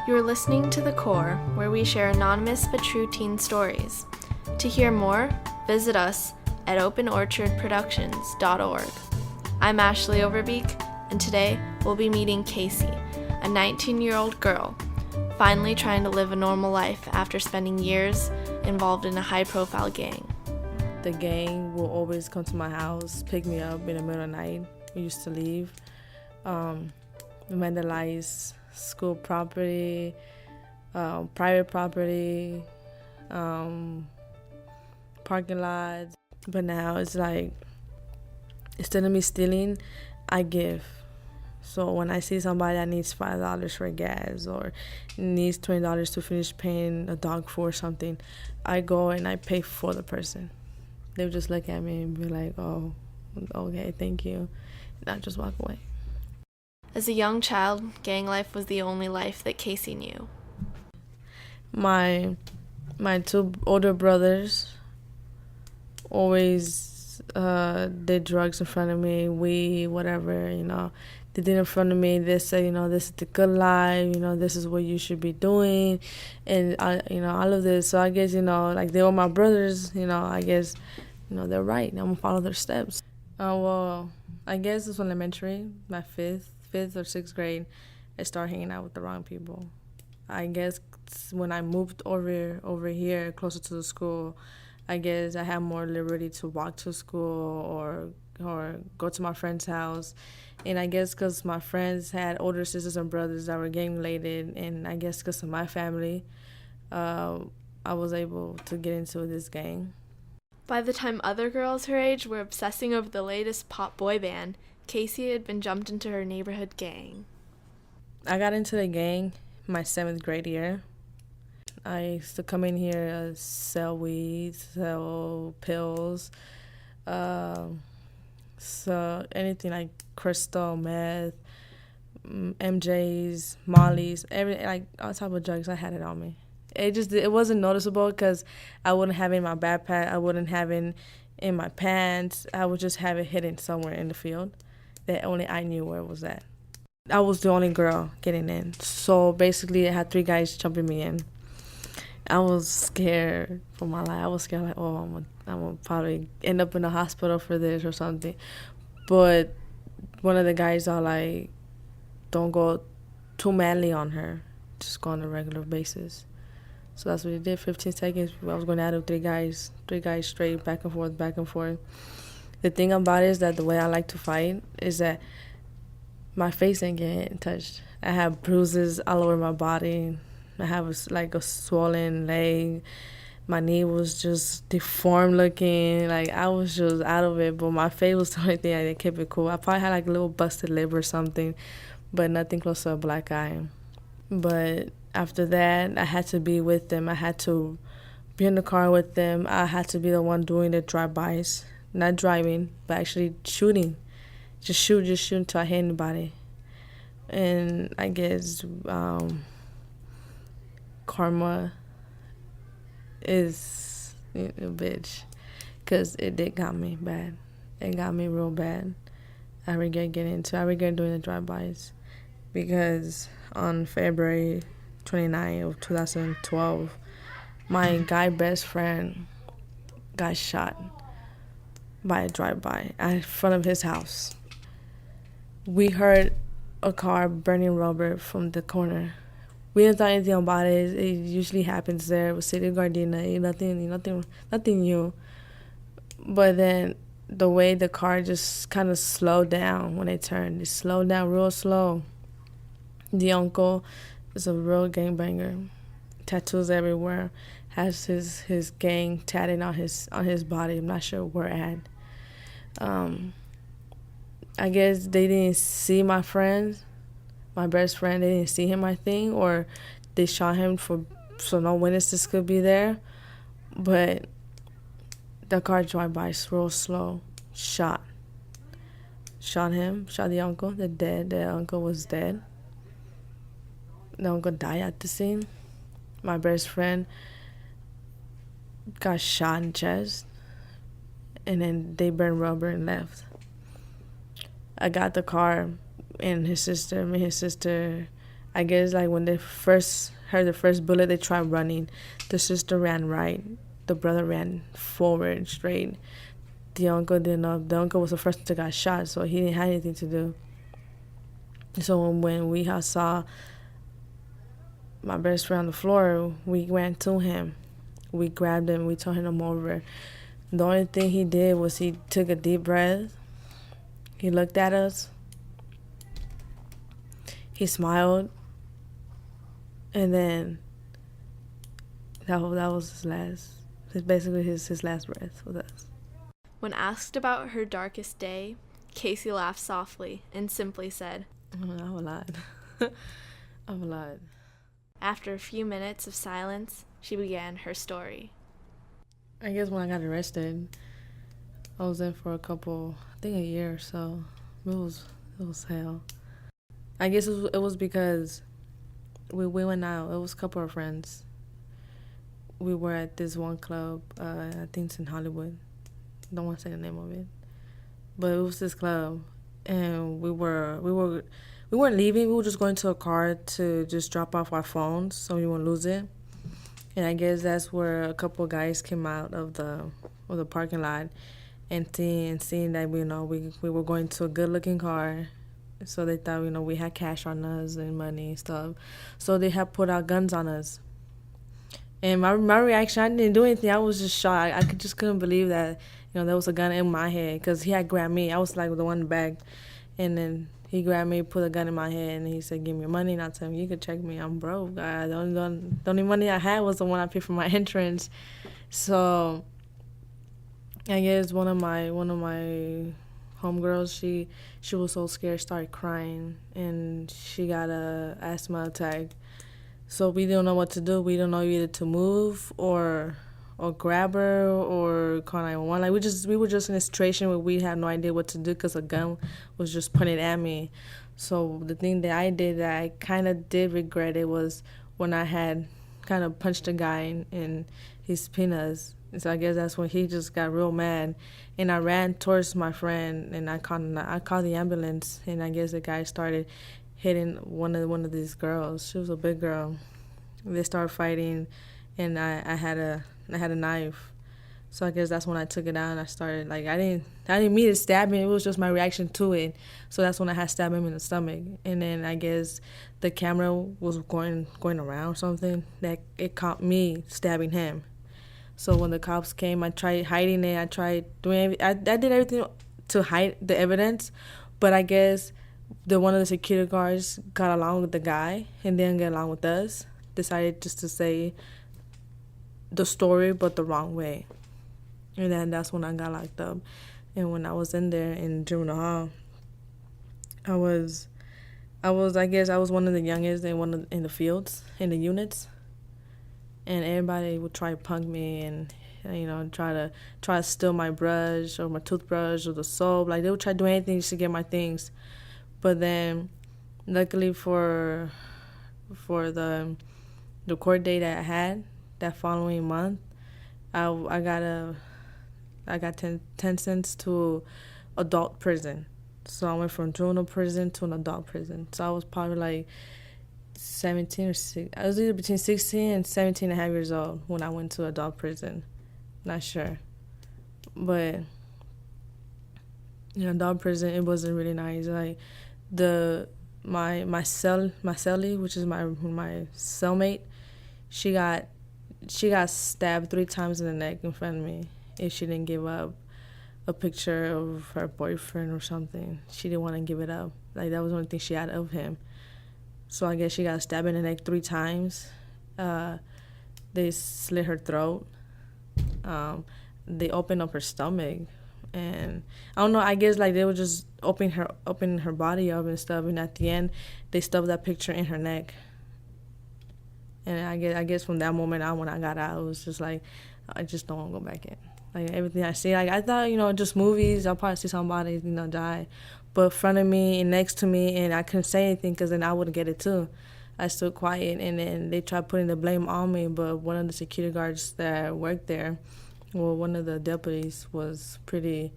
You're listening to The Core, where we share anonymous but true teen stories. To hear more, visit us at openorchardproductions.org. I'm Ashley Overbeek, and today we'll be meeting Kaycee, a 19-year-old girl, finally trying to live a normal life after spending years involved in a high-profile gang. The gang will always come to my house, pick me up in the middle of the night. We used to leave, vandalize school property, private property, parking lots. But now it's like, instead of me stealing, I give. So when I see somebody that needs $5 for gas or needs $20 to finish paying a dog food or something, I go and I pay for the person. They would just look at me and be like, oh, okay, thank you. And I just walk away. As a young child, gang life was the only life that Kaycee knew. My two older brothers always did drugs in front of me, weed, whatever, They did in front of me. They say, this is the good life, this is what you should be doing, and all of this. So I guess, like they were my brothers, I guess, they're right. I'm gonna follow their steps. Well, I guess it's elementary, my fifth or sixth grade, I started hanging out with the wrong people. I guess when I moved over here closer to the school, I guess I had more liberty to walk to school or go to my friend's house. And I guess because my friends had older sisters and brothers that were gang-related, and I guess because of my family, I was able to get into this gang. By the time other girls her age were obsessing over the latest pop boy band, Kaycee had been jumped into her neighborhood gang. I got into the gang my 7th grade year. I used to come in here, sell weed, sell pills, so anything like crystal, meth, MJs, Molly's, everything, like all type of drugs. I had it on me. It wasn't noticeable because I wouldn't have it in my backpack. I wouldn't have it in my pants. I would just have it hidden somewhere in the field that only I knew where it was at. I was the only girl getting in. So basically I had 3 guys jumping me in. I was scared for my life. I was scared like, oh, I'm gonna probably end up in the hospital for this or something. But one of the guys are like, don't go too manly on her. Just go on a regular basis. So that's what he did. 15 seconds, I was going at it with 3 guys straight, back and forth, back and forth. The thing about it is that the way I like to fight is that my face ain't getting touched. I have bruises all over my body. I have a swollen leg. My knee was just deformed looking. Like, I was just out of it. But my face was the only thing that kept it cool. I probably had like a little busted lip or something, but nothing close to a black eye. But after that, I had to be with them. I had to be in the car with them. I had to be the one doing the drive-bys. Not driving, but actually shooting. Just shoot until I hit anybody. And I guess karma is a bitch, because it did got me bad. It got me real bad. I regret doing the drive-bys, because on February 29th of 2012, my guy best friend got shot by a drive-by in front of his house. We heard a car burning rubber from the corner. We didn't thought anything about it. It usually happens there. It was City of Gardena. Nothing new. But then the way the car just kind of slowed down when it turned. It slowed down real slow. The uncle is a real gangbanger. Tattoos everywhere. Has his gang tatted on his body. I'm not sure where at. I guess they didn't see my friends. My best friend, they didn't see him, I think, or they shot him so no witnesses could be there. But the car drove by real slow. Shot him, shot the uncle. The uncle was dead. The uncle died at the scene. My best friend got shot in the chest, and then they burned rubber and left. I got the car and me and his sister, I guess like when they first heard the first bullet, they tried running. The sister ran right. The brother ran forward straight. The uncle didn't know. The uncle was the first to got shot, so he didn't have anything to do. So when we saw my best friend on the floor, we ran to him. We grabbed him. We told him to come over. The only thing he did was he took a deep breath. He looked at us. He smiled. And then that was his last. Basically his last breath with us. When asked about her darkest day, Kaycee laughed softly and simply said, I'm alive. I'm alive. After a few minutes of silence, she began her story. I guess when I got arrested, I was in for a year or so. It was hell. I guess it was because we went out. It was a couple of friends. We were at this one club. I think it's in Hollywood. Don't want to say the name of it, but it was this club, and we weren't leaving. We were just going to a car to just drop off our phones so we wouldn't lose it. And I guess that's where a couple of guys came out of the parking lot, and seeing that we were going to a good looking car, so they thought we had cash on us and money and stuff, so they had put out guns on us. And my reaction, I didn't do anything. I was just shocked. I just couldn't believe that there was a gun in my head, because he had grabbed me. I was like the one in the back, and then he grabbed me, put a gun in my head, and he said, "Give me your money." And I told him, "You could check me. I'm broke. The only money I had was the one I paid for my entrance." So I guess one of my homegirls, she was so scared, started crying, and she got a asthma attack. So we didn't know what to do. We didn't know either to move or grab her or call 911. Like we were just in a situation where we had no idea what to do, because a gun was just pointed at me. So the thing that I did that I kind of did regret it was when I had kind of punched a guy in his penis. So I guess that's when he just got real mad, and I ran towards my friend, and I called the ambulance, and I guess the guy started hitting one of these girls. She was a big girl. They started fighting, and I had a knife. So I guess that's when I took it out, and I started, I didn't mean to stab him. It was just my reaction to it. So that's when I had stabbed him in the stomach. And then I guess the camera was going around or something, that it caught me stabbing him. So when the cops came, I tried hiding it. I tried doing I did everything to hide the evidence, but I guess one of the security guards got along with the guy and didn't get along with us. Decided just to say the story, but the wrong way. And then that's when I got locked up. And when I was in there in juvenile hall, I guess I was one of the youngest in the fields, in the units. And everybody would try to punk me and try to steal my brush or my toothbrush or the soap. Like, they would try to do anything just to get my things. But then, luckily for the court date that I had that following month, I got 10 cents to adult prison. So I went from juvenile prison to an adult prison. So I was probably like 17 or 6. I was either between 16 and 17 and a half years old when I went to adult prison. Not sure. But adult prison, it wasn't really nice. Like, my cellie, which is my cellmate, she got stabbed 3 times in the neck in front of me. If she didn't give up a picture of her boyfriend or something, she didn't want to give it up. Like, that was the only thing she had of him. So I guess she got stabbed in the neck 3 times. They slit her throat. They opened up her stomach. And I don't know, I guess they were just opening her body up and stuff, and at the end they stuffed that picture in her neck. And I guess from that moment on, when I got out, it was just like, I just don't want to go back in. Like, everything I see, I thought, just movies, I'll probably see somebody, die. But in front of me and next to me, and I couldn't say anything because then I would get it too. I stood quiet, and then they tried putting the blame on me, but one of the security guards that worked there, well, one of the deputies was pretty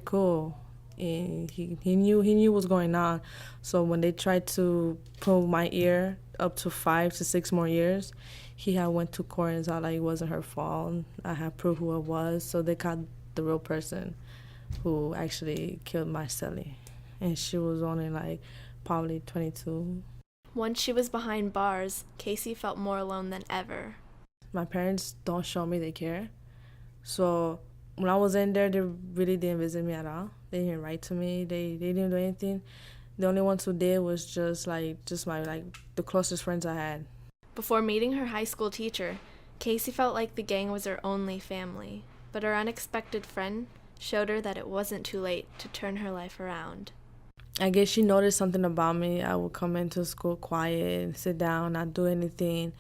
cool. and he knew what's going on. So when they tried to pull my ear up to 5 to 6 more years, he had went to court and said like it wasn't her fault. I had proof who it was, so they caught the real person who actually killed my Sally, and she was only like probably 22. Once she was behind bars, Kaycee felt more alone than ever. My parents don't show me they care, so when I was in there, they really didn't visit me at all. They didn't write to me. They didn't do anything. The only ones who did was just my the closest friends I had. Before meeting her high school teacher, Kaycee felt like the gang was her only family, but her unexpected friend showed her that it wasn't too late to turn her life around. I guess she noticed something about me. I would come into school quiet and sit down, not do anything.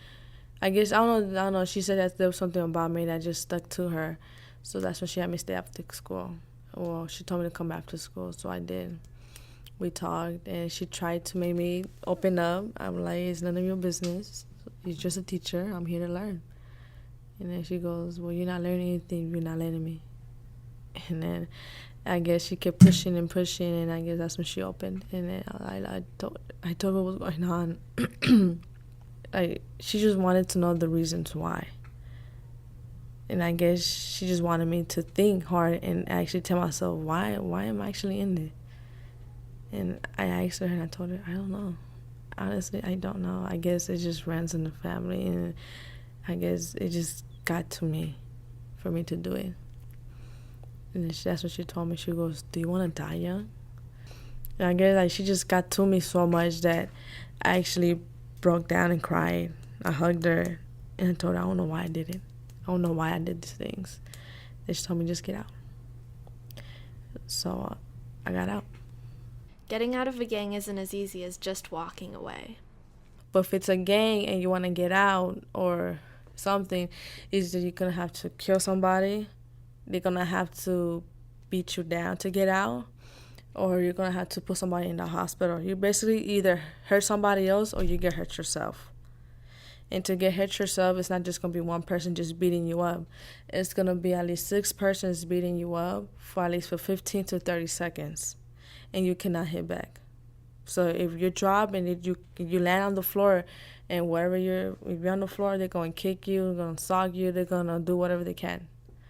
I guess, I don't know. She said that there was something about me that just stuck to her. So that's when she had me stay after school. Well, she told me to come after school, so I did. We talked, and she tried to make me open up. I'm like, it's none of your business. You're just a teacher. I'm here to learn. And then she goes, well, you're not learning anything. You're not letting me. And then I guess she kept pushing and pushing, and I guess that's when she opened. And then I told her what was going on. She just wanted to know the reasons why. And I guess she just wanted me to think hard and actually tell myself, why am I actually in there? And I asked her, and I told her, I don't know. Honestly, I don't know. I guess it just runs in the family, and I guess it just got to me for me to do it. And that's what she told me. She goes, do you want to die young? And I guess she just got to me so much that I actually broke down and cried. I hugged her, and I told her, I don't know why I did it. I don't know why I did these things. They just told me, just get out. So I got out. Getting out of a gang isn't as easy as just walking away. But if it's a gang and you want to get out or something, either you're going to have to kill somebody, they're going to have to beat you down to get out, or you're going to have to put somebody in the hospital. You basically either hurt somebody else or you get hurt yourself. And to get hurt yourself, it's not just going to be one person just beating you up. It's going to be at least 6 persons beating you up for at least 15 to 30 seconds. And you cannot hit back. So if you drop and if you land on the floor, and if you're on the floor, they're going to kick you, they're going to sock you, they're going to do whatever they can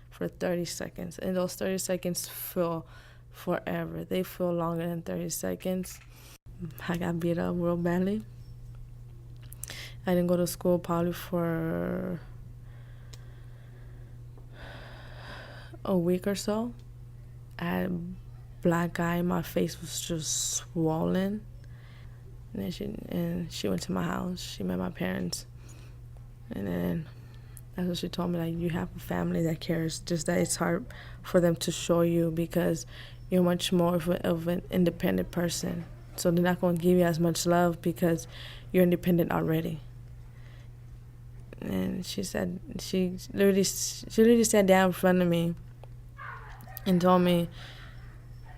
for 30 seconds. And those 30 seconds feel forever. They feel longer than 30 seconds. I got beat up real badly. I didn't go to school probably for a week or so. I had a black eye. My face was just swollen. And then she went to my house. She met my parents. And then that's what she told me, like, you have a family that cares, just that it's hard for them to show you because you're much more of an independent person. So they're not going to give you as much love because you're independent already. And she said, she literally sat down in front of me and told me,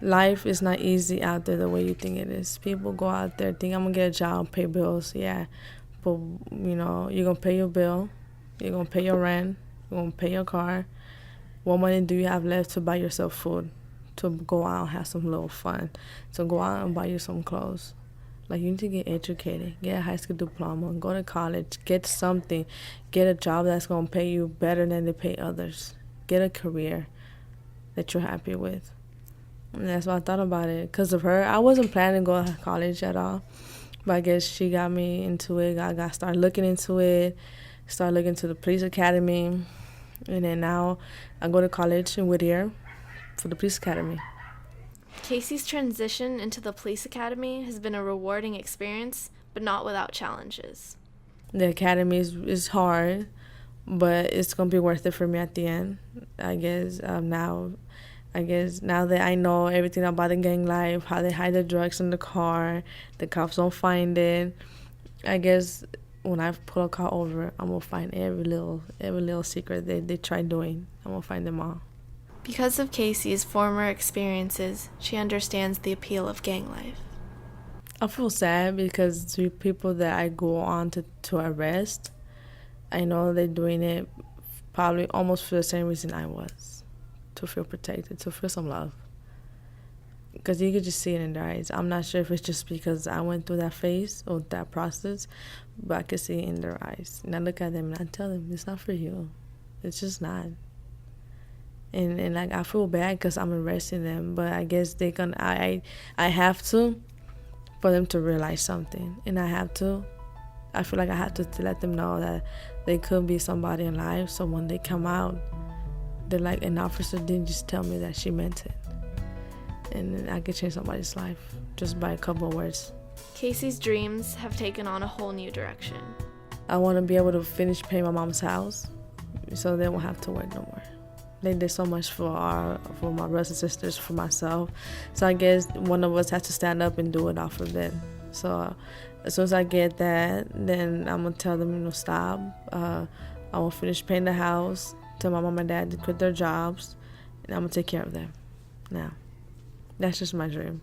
life is not easy out there the way you think it is. People go out there, think I'm going to get a job, pay bills, yeah. But, you're going to pay your bill, you're going to pay your rent, you're going to pay your car. What money do you have left to buy yourself food, to go out and have some little fun, to go out and buy you some clothes? Like, you need to get educated, get a high school diploma, go to college, get something, get a job that's going to pay you better than they pay others. Get a career that you're happy with. And that's why I thought about it. Because of her, I wasn't planning to go to college at all. But I guess she got me into it. I started looking into it, started looking into the police academy. And then now I go to college in Whittier for the police academy. Kaycee's transition into the police academy has been a rewarding experience, but not without challenges. The academy is hard, but it's going to be worth it for me at the end. I guess now that I know everything about the gang life, how they hide the drugs in the car, the cops don't find it, I guess when I pull a car over, I'm going to find every little secret they try doing. I'm going to find them all. Because of Kaycee's former experiences, she understands the appeal of gang life. I feel sad because the people that I go on to arrest, I know they're doing it probably almost for the same reason I was, to feel protected, to feel some love. because you could just see it in their eyes. I'm not sure if it's just because I went through that phase or that process, but I could see it in their eyes. And I look at them and I tell them, it's not for you. It's just not. And like, I feel bad because I'm arresting them, but I guess I have to, for them to realize something. And I feel like I have to let them know that they could be somebody in life. So when they come out, they're like, an officer didn't just tell me that she meant it. And I could change somebody's life just by a couple of words. Kaycee's dreams have taken on a whole new direction. I want to be able to finish paying my mom's house so they won't have to work no more. They did so much for my brothers and sisters, for myself. So I guess one of us has to stand up and do it all for them. So as soon as I get that, then I'm going to tell them, stop. I will finish paying the house, tell my mom and dad to quit their jobs, and I'm going to take care of them now. That's just my dream.